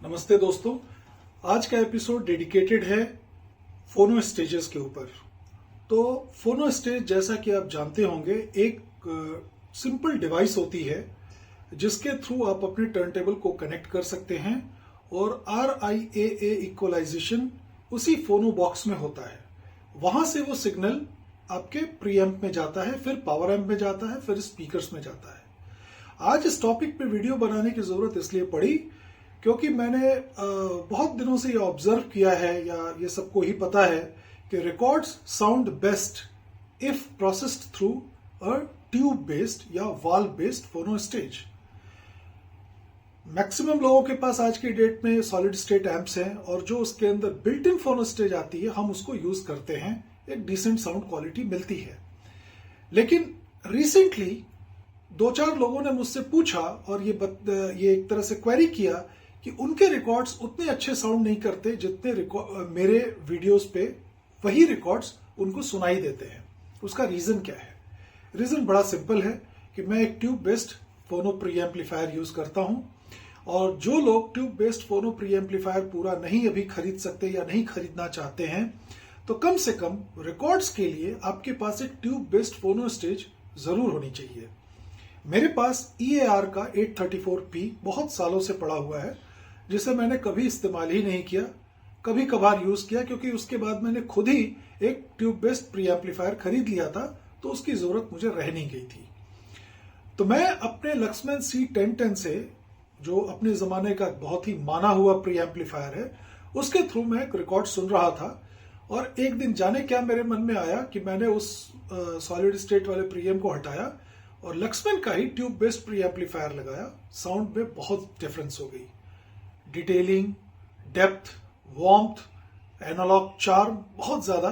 नमस्ते दोस्तों, आज का एपिसोड डेडिकेटेड है फोनो स्टेजेस के ऊपर। तो फोनो स्टेज, जैसा कि आप जानते होंगे, एक सिंपल डिवाइस होती है जिसके थ्रू आप अपने टर्नटेबल को कनेक्ट कर सकते हैं और RIAA इक्वलाइजेशन उसी फोनो बॉक्स में होता है। वहां से वो सिग्नल आपके प्रीएम्प में जाता है, फिर पावर एम्प में जाता है, फिर स्पीकर्स में जाता है। आज इस टॉपिक पे वीडियो बनाने की जरूरत इसलिए पड़ी क्योंकि मैंने बहुत दिनों से ये ऑब्जर्व किया है, या ये सबको ही पता है कि records sound best if processed through a tube based या valve based phono stage. Maximum लोगों के पास आज की डेट में सॉलिड स्टेट एम्प्स हैं और जो उसके अंदर बिल्ट इन फोनो स्टेज आती है, हम उसको यूज करते हैं, एक डिसेंट साउंड क्वालिटी मिलती है। लेकिन रिसेंटली 2-4 लोगों ने मुझसे पूछा और ये एक तरह से क्वेरी किया कि उनके रिकॉर्ड्स उतने अच्छे साउंड नहीं करते जितने मेरे वीडियोस पे वही रिकॉर्ड्स उनको सुनाई देते हैं। उसका रीजन क्या है? रीजन बड़ा सिंपल है कि मैं एक ट्यूब बेस्ड फोनो प्री एम्पलीफायर यूज करता हूं, और जो लोग ट्यूब बेस्ड फोनो प्री एम्पलीफायर पूरा नहीं अभी खरीद सकते या नहीं खरीदना चाहते हैं, तो कम से कम रिकॉर्ड्स के लिए आपके पास एक ट्यूब बेस्ड फोनो स्टेज जरूर होनी चाहिए। मेरे पास EAR का 834P बहुत सालों से पड़ा हुआ है, जिसे मैंने कभी इस्तेमाल ही नहीं किया, कभी कभार यूज किया, क्योंकि उसके बाद मैंने खुद ही एक ट्यूब बेस्ड प्री एम्पलीफायर खरीद लिया था, तो उसकी जरूरत मुझे रह नहीं गई थी। तो मैं अपने लक्समैन C1010 से, जो अपने जमाने का बहुत ही माना हुआ प्री एम्पलीफायर है, उसके थ्रू मैं एक रिकॉर्ड सुन रहा था। और एक दिन जाने क्या मेरे मन में आया कि मैंने उस सॉलिड स्टेट वाले प्रीएम को हटाया और लक्समैन का ही ट्यूब बेस्ड प्री एम्पलीफायर लगाया। साउंड में बहुत डिफरेंस हो गई। Detailing, depth, warmth, analogue charm बहुत ज्यादा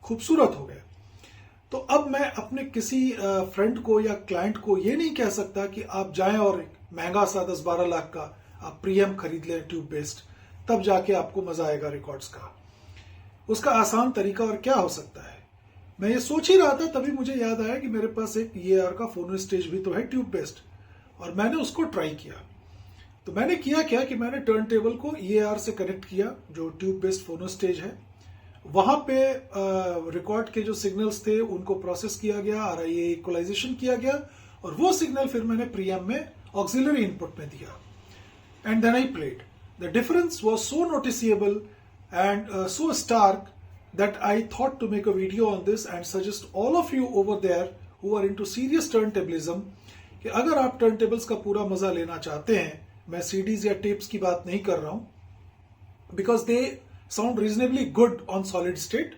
खूबसूरत हो गए। तो अब मैं अपने किसी फ्रेंड को या क्लाइंट को ये नहीं कह सकता कि आप जाएं और महंगा सा 10-12 लाख का आप प्रीएम खरीद लें ट्यूब बेस्ड, तब जाके आपको मजा आएगा रिकॉर्ड्स का। उसका आसान तरीका और क्या हो सकता है? मैं ये सोच ही रहा था, तभी मुझे याद आया कि मेरे पास एक EAR का फोनो स्टेज भी तो है ट्यूब बेस्ड, और मैंने उसको ट्राई किया। तो मैंने किया क्या कि मैंने टर्न टेबल को EAR से कनेक्ट किया, जो ट्यूब बेस्ड फोनो स्टेज है। वहां पे रिकॉर्ड के जो सिग्नल्स थे उनको प्रोसेस किया गया, RIAA इक्वलाइजेशन किया गया, और वो सिग्नल फिर मैंने प्रीएम में ऑक्सिलरी इनपुट में दिया, and then I played. The difference was so noticeable and so stark that I thought to make a video on this and suggest all of you over there who are into serious turntablism कि अगर आप turntables का पूरा मजा लेना चाहते हैं, मैं CDs या tapes की बात नहीं कर रहा हूं, because they sound reasonably good on solid state,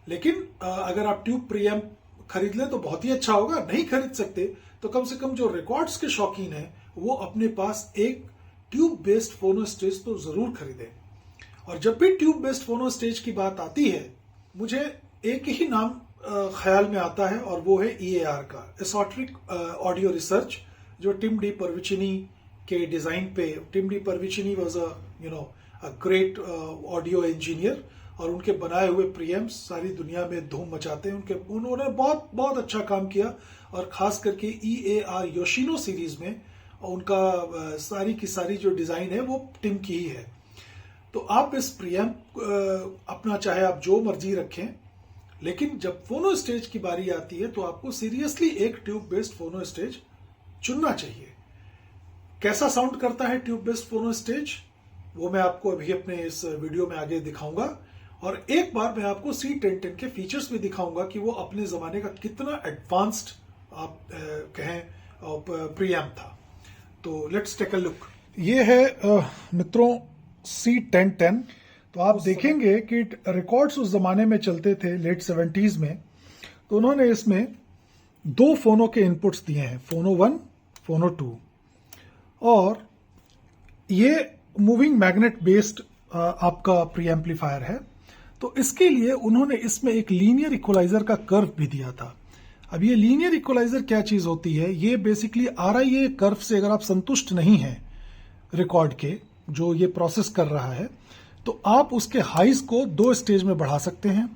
लेकिन अगर आप ट्यूब प्रीएम्प खरीद लें तो बहुत ही अच्छा होगा। नहीं खरीद सकते तो कम से कम जो रिकॉर्ड्स के शौकीन हैं वो अपने पास एक ट्यूब बेस्ड फोनो स्टेज तो जरूर खरीदें। और जब भी ट्यूब बेस्ड फोनो स्टेज की बात आती है, मुझे एक ही नाम ख्याल में आता है, और वो है EAR का, एसोट्रिक ऑडियो रिसर्च, जो टिम डी परविचिनी के डिजाइन पे। Tim de Paravicini was a great audio engineer, और उनके बनाए हुए प्रीएम्प्स सारी दुनिया में धूम मचाते हैं। उन्होंने बहुत बहुत अच्छा काम किया, और खास करके EAR योशिनो सीरीज में उनका सारी की सारी जो डिजाइन है वो टिम की ही है। तो आप इस प्रीएम्प अपना चाहे आप जो मर्जी रखें, लेकिन जब फोनो स्टेज की बारी आती है तो आपको सीरियसली एक ट्यूब बेस्ड फोनो स्टेज चुनना चाहिए। कैसा साउंड करता है ट्यूब बेस्ड फोनो स्टेज, वो मैं आपको अभी अपने इस वीडियो में आगे दिखाऊंगा, और एक बार मैं आपको C1010 के फीचर्स भी दिखाऊंगा कि वो अपने जमाने का कितना एडवांस्ड आप कहें प्रीएम्प था। तो लेट्स टेक अ लुक। ये है मित्रों C1010। तो आप देखेंगे कि रिकॉर्ड्स उस जमाने में चलते थे लेट 70s में, तो उन्होंने इसमें 2 फोनो के इनपुट्स दिए हैं, फोनो 1, फोनो 2, और ये मूविंग मैग्नेट बेस्ड आपका प्री एम्पलीफायर है। तो इसके लिए उन्होंने इसमें एक लीनियर इक्वलाइजर का कर्व भी दिया था। अब ये लीनियर इक्वलाइजर क्या चीज होती है? ये बेसिकली RIAA कर्व से अगर आप संतुष्ट नहीं हैं रिकॉर्ड के, जो ये प्रोसेस कर रहा है, तो आप उसके हाइज को 2 स्टेज में बढ़ा सकते हैं,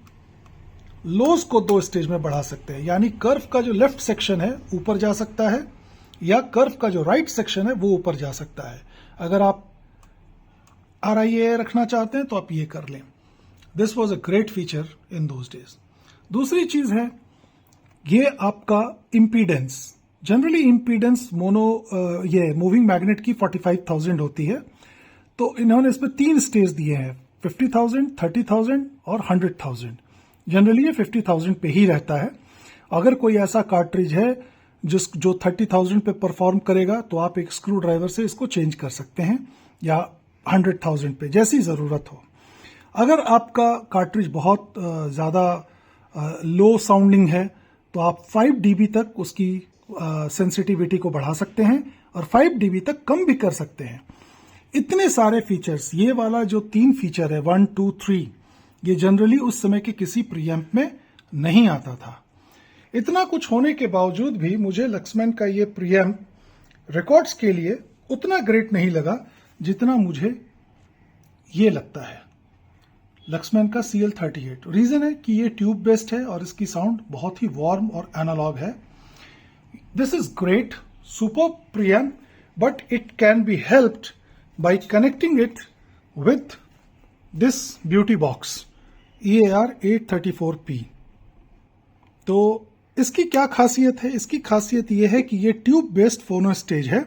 लोज को 2 स्टेज में बढ़ा सकते हैं। यानी कर्व का जो लेफ्ट सेक्शन है ऊपर जा सकता है, या कर्व का जो राइट सेक्शन है वो ऊपर जा सकता है। अगर आप RIA रखना चाहते हैं तो आप ये कर लें। This was a great feature in those days. दूसरी चीज है ये आपका इम्पीडेंस। जनरली इम्पीडेंस ये मूविंग मैग्नेट की 45,000 होती है, तो इन्होंने इसमें 3 स्टेज दिए हैं, 50,000, 30,000 और 100,000। जनरली ये 50,000 पे ही रहता है। अगर कोई ऐसा कार्ट्रिज है जो 30,000 पे परफॉर्म करेगा तो आप एक स्क्रू ड्राइवर से इसको चेंज कर सकते हैं, या 100,000 पे, जैसी जरूरत हो। अगर आपका कार्ट्रिज बहुत ज्यादा लो साउंडिंग है तो आप 5 dB तक उसकी सेंसिटिविटी को बढ़ा सकते हैं और 5 dB तक कम भी कर सकते हैं। इतने सारे फीचर्स, ये वाला जो 3 फीचर है 1, 2, 3, ये जनरली उस समय के किसी प्रीएम्प में नहीं आता था। इतना कुछ होने के बावजूद भी मुझे लक्समैन का ये प्रीएम्प रिकॉर्ड्स के लिए उतना ग्रेट नहीं लगा जितना मुझे ये लगता है लक्समैन का CL38। रीजन है कि ये ट्यूब बेस्ड है और इसकी साउंड बहुत ही वार्म और एनालॉग है। This is great, super preamp, but it can be helped bye connecting it with this beauty box EAR 834P। तो इसकी क्या खासियत है? इसकी खासियत यह है कि ये ट्यूब बेस्ड फोनो स्टेज है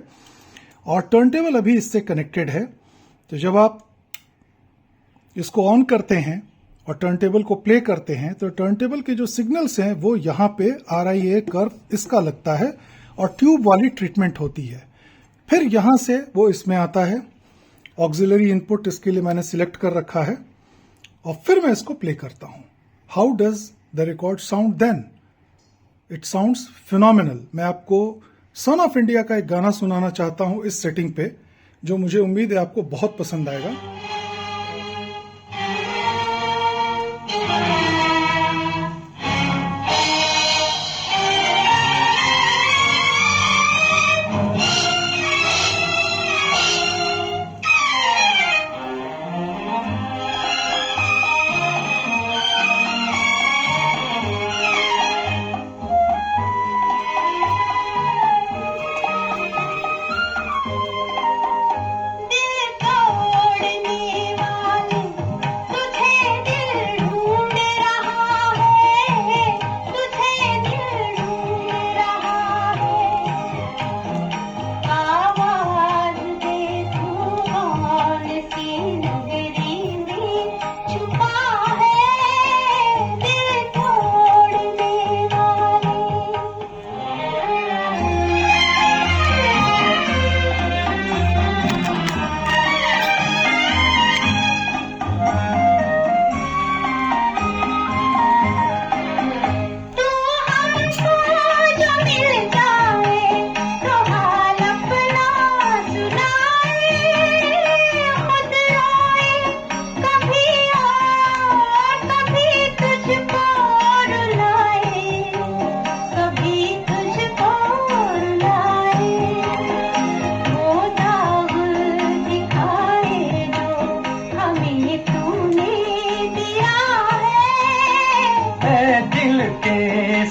और टर्नटेबल अभी इससे कनेक्टेड है। तो जब आप इसको ऑन करते हैं और टर्नटेबल को प्ले करते हैं तो टर्नटेबल के जो सिग्नल्स हैं वो यहाँ पे RIA कर्व इसका लगता है और ट्यूब वाली ट्रीटमेंट होती है। फिर यहां से वो इसमें आता है। ऑक्सिलरी इनपुट इसके लिए मैंने सिलेक्ट कर रखा है और फिर मैं इसको प्ले करता हूं। How does the record sound then? It sounds phenomenal. मैं आपको सन ऑफ इंडिया का एक गाना सुनाना चाहता हूं इस सेटिंग पे, जो मुझे उम्मीद है आपको बहुत पसंद आएगा।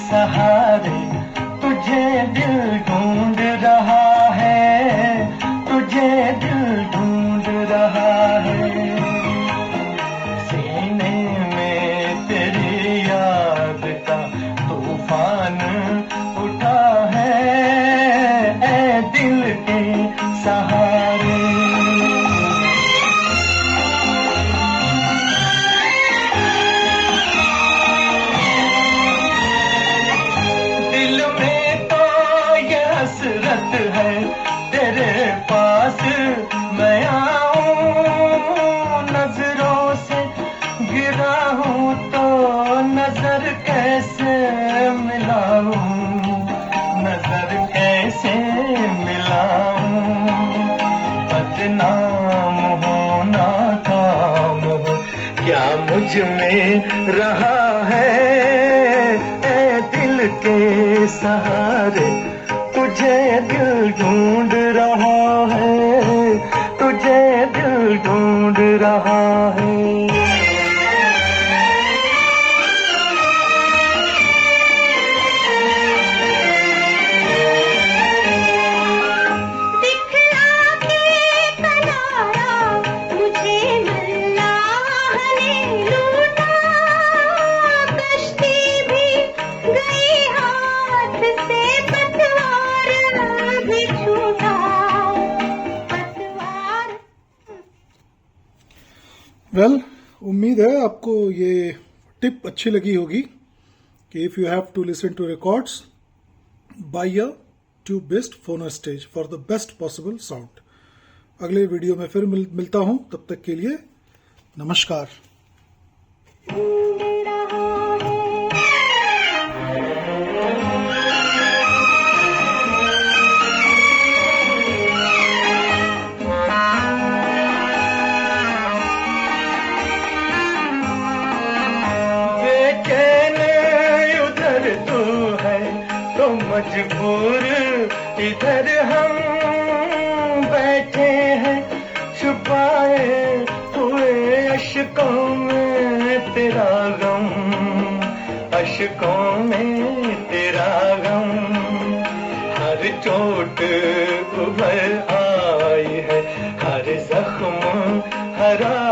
सहारे तुझे दिल ढूंढ रहा है, तुझे दिल ढूंढ रहा है। सीने में तेरी याद का तूफान उठा है, ऐ दिल के सहारे। है तेरे पास मैं आऊं, नजरों से गिरा हूं तो नजर कैसे मिलाऊं, नजर कैसे मिलाऊं। बदनाम हो नाकाम हो क्या मुझ में रहा है, ऐ दिल के सहारे तुझे दिल ढूंढ रहा है, तुझे दिल ढूंढ रहा है। दिखला के तनाया मुझे वेल, उम्मीद है आपको ये टिप अच्छी लगी होगी कि if you have to listen to records, by a tube based phono stage for the best possible sound. अगले वीडियो में फिर मिलता हूं, तब तक के लिए नमस्कार। मजबूर इधर हम बैठे हैं, छुपाए हुए अश्कों में तेरा गम, अश्कों में तेरा गम। हर चोट उभर आई है, हर जख्म हरा